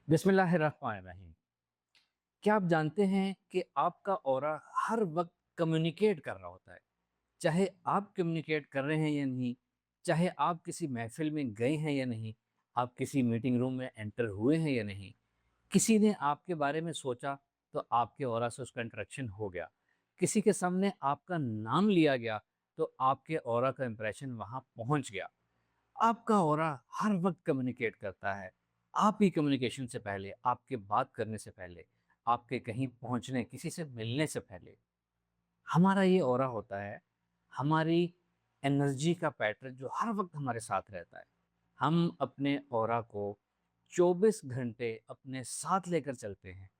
बिस्मिल्लाहिर्रहमानिर्रहीम। क्या आप जानते हैं कि आपका ऑरा हर वक्त कम्युनिकेट कर रहा होता है? चाहे आप कम्युनिकेट कर रहे हैं या नहीं, चाहे आप किसी महफिल में गए हैं या नहीं, आप किसी मीटिंग रूम में एंटर हुए हैं या नहीं, किसी ने आपके बारे में सोचा तो आपके ऑरा से उसका इंटरेक्शन हो गया। किसी के सामने आपका नाम लिया गया तो आपके ऑरा का इंप्रेशन वहाँ पहुँच गया। आपका ऑरा हर वक्त कम्युनिकेट करता है। आप ही कम्युनिकेशन से पहले, आपके बात करने से पहले, आपके कहीं पहुंचने, किसी से मिलने से पहले, हमारा ये ऑरा होता है, हमारी एनर्जी का पैटर्न जो हर वक्त हमारे साथ रहता है। हम अपने ऑरा को 24 घंटे अपने साथ लेकर चलते हैं।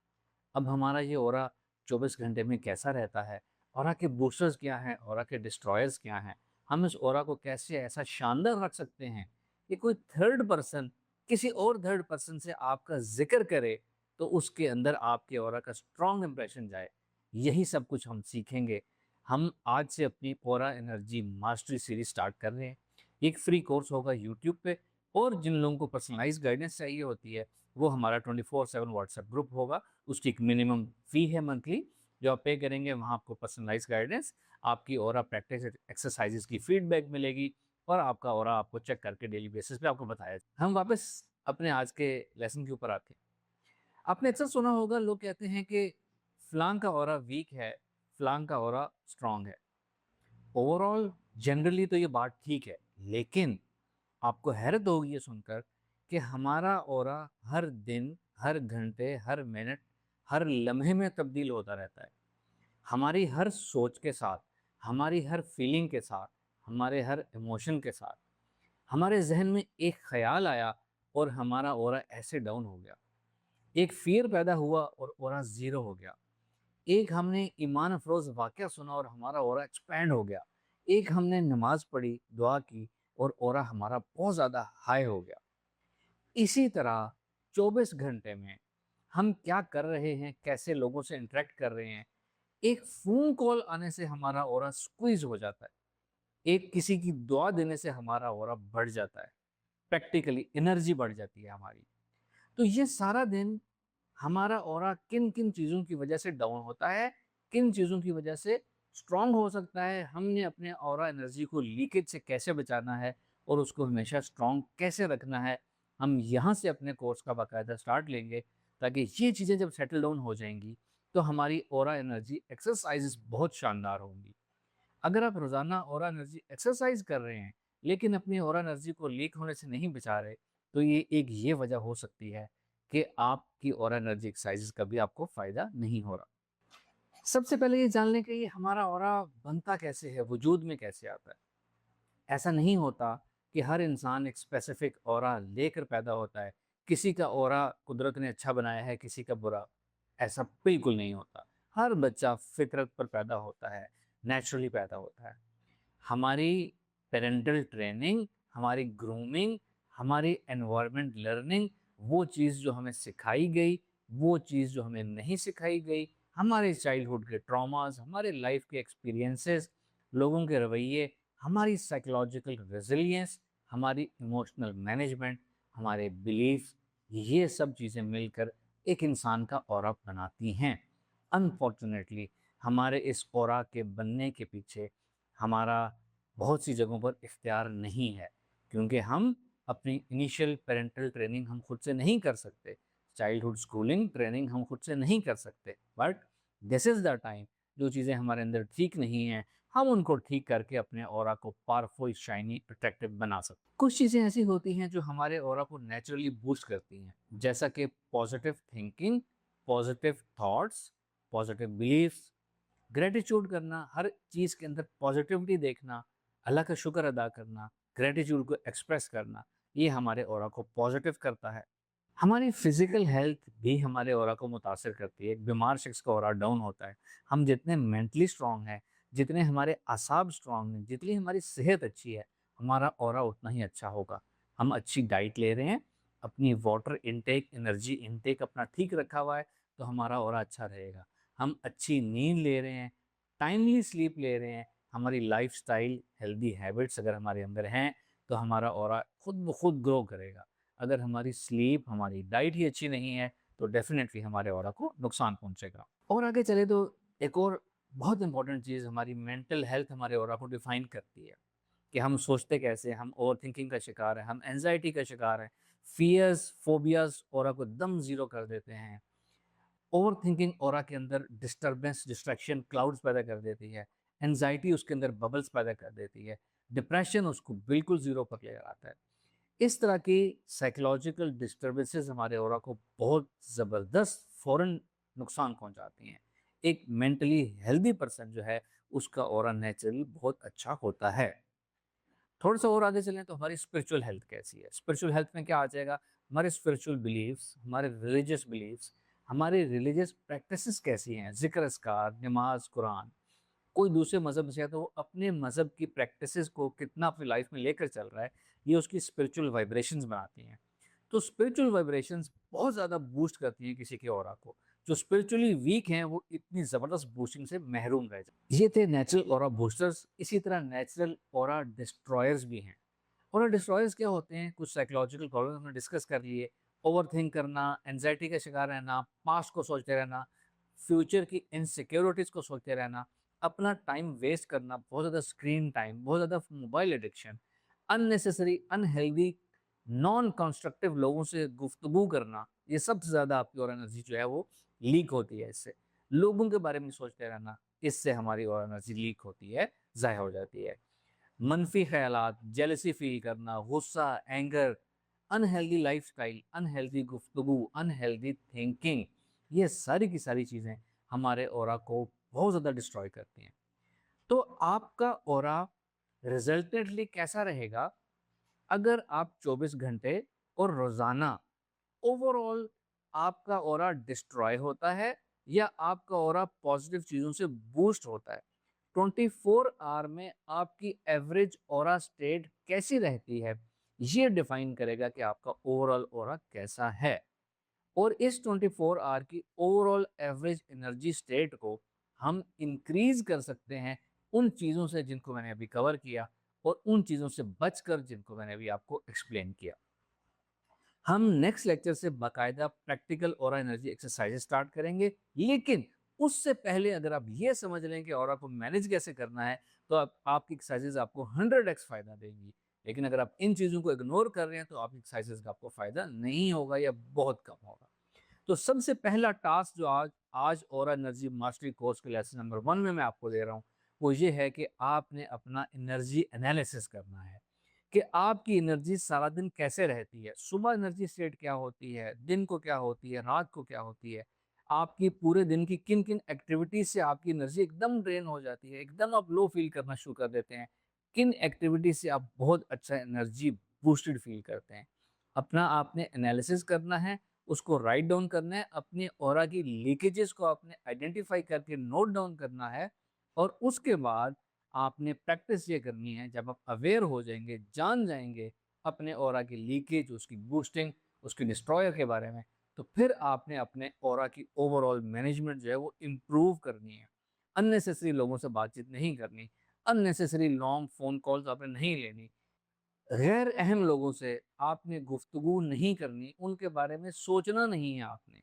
अब हमारा ये ऑरा 24 घंटे में कैसा रहता है, ऑरा के बूस्टर्स क्या हैं, ऑरा के डिस्ट्रॉयर्स क्या हैं, हम इस ऑरा को कैसे ऐसा शानदार रख सकते हैं कि कोई थर्ड पर्सन किसी और थर्ड पर्सन से आपका जिक्र करे तो उसके अंदर आपके ऑरा का स्ट्रॉन्ग इंप्रेशन जाए। यही सब कुछ हम सीखेंगे। हम आज से अपनी aura energy mastery series start कर रहे हैं। एक फ्री कोर्स होगा यूट्यूब पे, और जिन लोगों को पर्सनलाइज गाइडेंस चाहिए होती है वो हमारा 24/7 व्हाट्सएप ग्रुप होगा। उसकी एक मिनिमम फ़ी है मंथली, जो आप पे करेंगे वहाँ आपको पर्सनलाइज़ गाइडेंस, आपकी ऑरा प्रैक्टिस एक्सरसाइज़ेज़ की फीडबैक मिलेगी, और आपका ऑरा आपको चेक करके डेली बेसिस पे आपको बताया जाए। हम वापस अपने आज के लेसन के ऊपर आते हैं। आपने अक्सर सुना होगा, लोग कहते हैं कि फ़लाँ का ऑरा वीक है, फ़लाँ का ऑरा स्ट्रॉन्ग है। ओवरऑल जनरली तो ये बात ठीक है, लेकिन आपको हैरत होगी ये सुनकर कि हमारा ऑरा हर दिन, हर घंटे, हर मिनट, हर लम्हे में तब्दील होता रहता है। हमारी हर सोच के साथ, हमारी हर फीलिंग के साथ, हमारे हर इमोशन के साथ, हमारे ज़हन में एक ख़्याल आया और हमारा ऑरा ऐसे डाउन हो गया। एक फ़ियर पैदा हुआ और ऑरा ज़ीरो हो गया। एक हमने ईमान अफ़रोज़ वाक़या सुना और हमारा ऑरा एक्सपैंड हो गया। एक हमने नमाज़ पढ़ी, दुआ की और ऑरा हमारा बहुत ज़्यादा हाई हो गया। इसी तरह 24 घंटे में हम क्या कर रहे हैं, कैसे लोगों से इंटरेक्ट कर रहे हैं, एक फ़ोन कॉल आने से हमारा ऑरा स्क्वीज़ हो जाता है। एक किसी की दुआ देने से हमारा ऑरा बढ़ जाता है। प्रैक्टिकली एनर्जी बढ़ जाती है हमारी। तो ये सारा दिन हमारा ऑरा किन-किन चीज़ों की वजह से डाउन होता है, किन चीज़ों की वजह से स्ट्रॉन्ग हो सकता है, हमने अपने ऑरा एनर्जी को लीकेज से कैसे बचाना है और उसको हमेशा स्ट्रॉन्ग कैसे रखना है, हम यहाँ से अपने कोर्स का बाकायदा स्टार्ट लेंगे, ताकि ये चीज़ें जब सेटल डाउन हो जाएँगी, तो हमारी ऑरा एनर्जी एक्सरसाइज़ेज़ बहुत शानदार होंगी। अगर आप रोज़ाना ऑरा एनर्जी एक्सरसाइज कर रहे हैं, लेकिन अपनी ऑरा एनर्जी को लीक होने से नहीं बचा रहे, तो ये वजह हो सकती है कि आपकी ऑरा एनर्जी एक्सरसाइज़ेज़ का भी आपको फ़ायदा नहीं हो रहा। सबसे पहले ये जान लें कि ये हमारा ऑरा बनता कैसे है, वजूद में कैसे आता है। ऐसा नहीं होता कि हर इंसान एक स्पेसिफिक ऑरा लेकर पैदा होता है। किसी का ऑरा कुदरत ने अच्छा बनाया है, किसी का बुरा। ऐसा बिल्कुल नहीं होता। हर बच्चा फितरत पर पैदा होता है, नेचुरली पैदा होता है। हमारी पेरेंटल ट्रेनिंग, हमारी ग्रूमिंग, हमारी एनवायरनमेंट लर्निंग, वो चीज़ जो हमें सिखाई गई, वो चीज़ जो हमें नहीं सिखाई गई, हमारे चाइल्डहुड के ट्रॉमास, हमारे लाइफ के एक्सपीरियंसेस, लोगों के रवैये, हमारी साइकोलॉजिकल रेजिलियंस, हमारी इमोशनल मैनेजमेंट, हमारे बिलीफ्स, ये सब चीज़ें मिलकर एक इंसान का ऑरा बनाती हैं। अनफॉर्चुनेटली हमारे इस ऑरा के बनने के पीछे हमारा बहुत सी जगहों पर इख्तियार नहीं है, क्योंकि हम अपनी इनिशियल पेरेंटल ट्रेनिंग हम खुद से नहीं कर सकते, चाइल्डहुड स्कूलिंग ट्रेनिंग हम खुद से नहीं कर सकते, but this is the time, जो चीज़ें हमारे अंदर ठीक नहीं हैं, हम उनको ठीक करके अपने ऑरा को पावरफुल, शाइनी, अट्रैक्टिव बना सकते हैं। कुछ चीज़ें ऐसी होती हैं जो हमारे ऑरा को नेचुरली बूस्ट करती हैं, जैसा कि positive thinking, positive thoughts, positive beliefs, gratitude करना, हर चीज़ के अंदर पॉजिटिविटी देखना, अल्लाह का शुक्र अदा करना, ग्रेटिट्यूड को एक्सप्रेस करना, ये हमारे ऑरा को पॉजिटिव करता है। हमारी फिज़िकल हेल्थ भी हमारे ऑरा को मुतासिर करती है। एक बीमार शख्स का ऑरा डाउन होता है। हम जितने मेंटली स्ट्रॉन्ग हैं, जितने हमारे असाब स्ट्रॉन्ग हैं, जितनी हमारी सेहत अच्छी है, हमारा ऑरा उतना ही अच्छा होगा। हम अच्छी डाइट ले रहे हैं, अपनी वाटर इनटेक, एनर्जी इनटेक अपना ठीक रखा हुआ है, तो हमारा ऑरा अच्छा रहेगा। हम अच्छी नींद ले रहे हैं, टाइमली स्लीप ले रहे हैं, हमारी लाइफ़स्टाइल, हेल्दी हैबिट्स अगर हमारे अंदर हैं, तो हमारा ऑरा खुद ब खुद ग्रो करेगा। अगर हमारी स्लीप, हमारी डाइट ही अच्छी नहीं है, तो डेफ़िनेटली हमारे ऑरा को नुकसान पहुँचेगा। और आगे चले तो एक और बहुत इम्पोर्टेंट चीज़, हमारी मेंटल हेल्थ हमारे ऑरा को डिफ़ाइन करती है, कि हम सोचते कैसे हैं, हम ओवरथिंकिंग का शिकार हैं, हम एंग्ज़ायटी का शिकार हैं, फ़ियर्स, फ़ोबियाज़ ऑरा को एकदम ज़ीरो कर देते हैं। ओवरथिंकिंग ऑरा के अंदर डिस्टर्बेंस, डिस्ट्रैक्शन, क्लाउड्स पैदा कर देती है। एंग्ज़ायटी उसके अंदर बबल्स पैदा कर देती है। डिप्रेशन उसको बिल्कुल ज़ीरो पर लेकर आता है। इस तरह की साइकोलॉजिकल डिस्टर्बेंसेस हमारे ऑरा को बहुत ज़बरदस्त फ़ौरन नुकसान पहुँचाती हैं। एक मेंटली हेल्दी पर्सन जो है, उसका ऑरा नेचुरली बहुत अच्छा होता है। थोड़ा-सा और आगे चलें तो हमारी स्पिरिचुअल हेल्थ कैसी है? स्पिरिचुअल हेल्थ में क्या आ जाएगा? हमारे स्पिरिचुअल बिलीफ्स, हमारे रिलीजियस बिलीफ्स, हमारी रिलीजियस प्रैक्टिसेस कैसी हैं? ज़िक्र-अस्कार, नमाज़, कुरान। कोई दूसरे मज़हब से है तो वो अपने मज़हब की प्रैक्टिसेस को कितना अपनी लाइफ में लेकर चल रहा है, ये उसकी स्पिरिचुअल वाइब्रेशंस बनाती हैं। तो स्पिरिचुअल वाइब्रेशंस बहुत ज़्यादा बूस्ट करती हैं किसी के ऑरा को। जो स्पिरिचुअली वीक हैं वो इतनी ज़बरदस्त बूस्टिंग से महरूम रह जाते हैं। ये थे नेचुरल ऑरा बूस्टर्स। इसी तरह नेचुरल ऑरा डिस्ट्रॉयर्स भी हैं। ऑरा डिस्ट्रॉयर्स क्या होते हैं? कुछ साइकोलॉजिकल प्रॉब्लम हमने डिस्कस कर लिए। ओवरथिंक करना, एंग्जायटी का शिकार रहना, पास्ट को सोचते रहना, फ्यूचर की इनसिक्योरिटीज़ को सोचते रहना, अपना टाइम वेस्ट करना, बहुत ज़्यादा स्क्रीन टाइम, बहुत ज़्यादा mobile addiction, unnecessary, unhealthy, non constructive लोगों से गुफ्तगू करना, ये सबसे ज़्यादा आपकी और एनर्जी जो है वो लीक होती है इससे। लोगों के बारे में सोचते रहना, इससे हमारी और एनर्जी लीक होती है, ज़ाया हो जाती है। मनफी ख़यालात, जेलसी फ़ील करना, गुस्सा, एंगर, अनहेल्दी लाइफ़स्टाइल, अनहेल्दी गुफ्तगू, अनहेल्दी थिंकिंग, ये सारी की सारी चीज़ें हमारे ऑरा को बहुत ज़्यादा डिस्ट्रॉय करती हैं। तो आपका ऑरा रिजल्टेंटली कैसा रहेगा अगर आप 24 घंटे और रोज़ाना ओवरऑल आपका ऑरा डिस्ट्रॉय होता है या आपका ऑरा पॉजिटिव चीज़ों से बूस्ट होता है? 24 आवर में आपकी एवरेज ऑरा स्टेट कैसी रहती है, ये डिफाइन करेगा कि आपका ओवरऑल ऑरा कैसा है। और इस 24 आवर की ओवरऑल एवरेज एनर्जी स्टेट को हम इंक्रीज कर सकते हैं उन चीज़ों से जिनको मैंने अभी कवर किया, और उन चीज़ों से बचकर जिनको मैंने अभी आपको एक्सप्लेन किया। हम नेक्स्ट लेक्चर से बाकायदा practical aura energy exercise start करेंगे, लेकिन उससे पहले अगर आप ये समझ लें कि ऑरा को मैनेज कैसे करना है, तो आपकी एक्सरसाइजेज आपको 100x फायदा देंगी। लेकिन अगर आप इन चीज़ों को इग्नोर कर रहे हैं तो आपकी एक्सरसाइजेज का आपको फायदा नहीं होगा या बहुत कम होगा। तो सबसे पहला टास्क जो आज आज ऑरा एनर्जी मास्टरी कोर्स के लेसन नंबर 1 में मैं आपको दे रहा हूँ, वो ये है कि आपने अपना एनर्जी एनालिसिस करना है कि आपकी एनर्जी सारा दिन कैसे रहती है। सुबह एनर्जी स्टेट क्या होती है, दिन को क्या होती है, रात को क्या होती है, आपकी पूरे दिन की किन-किन एक्टिविटीज़ से आपकी एनर्जी एकदम ड्रेन हो जाती है, एकदम आप लो फ़ील करना शुरू कर देते हैं। किन एक्टिविटीज़ से आप बहुत अच्छा एनर्जी बूस्टेड फ़ील करते हैं। अपना आपने एनालिसिस करना है, उसको राइट डाउन करना है, अपने ऑरा की लीकेजेस को आपने आइडेंटिफाई करके नोट डाउन करना है, और उसके बाद आपने प्रैक्टिस ये करनी है। जब आप अवेयर हो जाएंगे, जान जाएंगे अपने ऑरा की लीकेज, उसकी बूस्टिंग, उसकी डिस्ट्रॉयर के बारे में, तो फिर आपने अपने ऑरा की ओवरऑल मैनेजमेंट जो है वो इम्प्रूव करनी है। अननेसेसरी लोगों से बातचीत नहीं करनी, अननेसेसरी लॉन्ग फ़ोन कॉल्स आपने नहीं लेनी, गैर अहम लोगों से आपने गुफ्तगू नहीं करनी, उनके बारे में सोचना नहीं है आपने।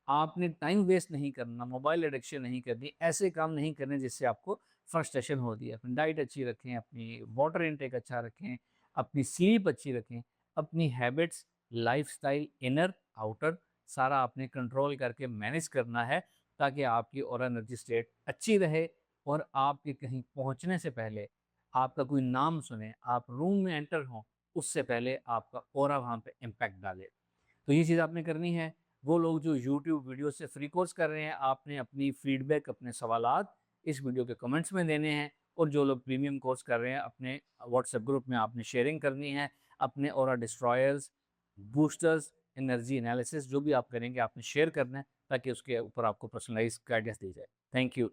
आपने टाइम वेस्ट नहीं करना, मोबाइल एडिक्शन नहीं करनी, ऐसे काम नहीं करने जिससे आपको फ्रस्ट्रेशन होती है। अपनी डाइट अच्छी रखें, अपनी वाटर इनटेक अच्छा रखें, अपनी स्लीप अच्छी रखें, अपनी हैबिट्स, लाइफ़स्टाइल, इनर, आउटर सारा आपने कंट्रोल करके मैनेज करना है, ताकि आपकी ऑरा एनर्जी स्टेट अच्छी रहे, और आपके कहीं पहुँचने से पहले आपका कोई नाम सुने, आप रूम में एंटर हों, उससे पहले आपका ऑरा वहाँ पे इम्पैक्ट डाले। तो ये चीज़ आपने करनी है। वो लोग जो यूट्यूब वीडियो से फ्री कोर्स कर रहे हैं, आपने अपनी फीडबैक, अपने सवालात इस वीडियो के कमेंट्स में देने हैं, और जो लोग प्रीमियम कोर्स कर रहे हैं, अपने व्हाट्सएप ग्रुप में आपने शेयरिंग करनी है। अपने aura destroyers, boosters, energy analysis जो भी आप करेंगे आपने शेयर करना है, ताकि उसके ऊपर आपको पर्सनलाइज़ गाइडेंस दी जाए। Thank you.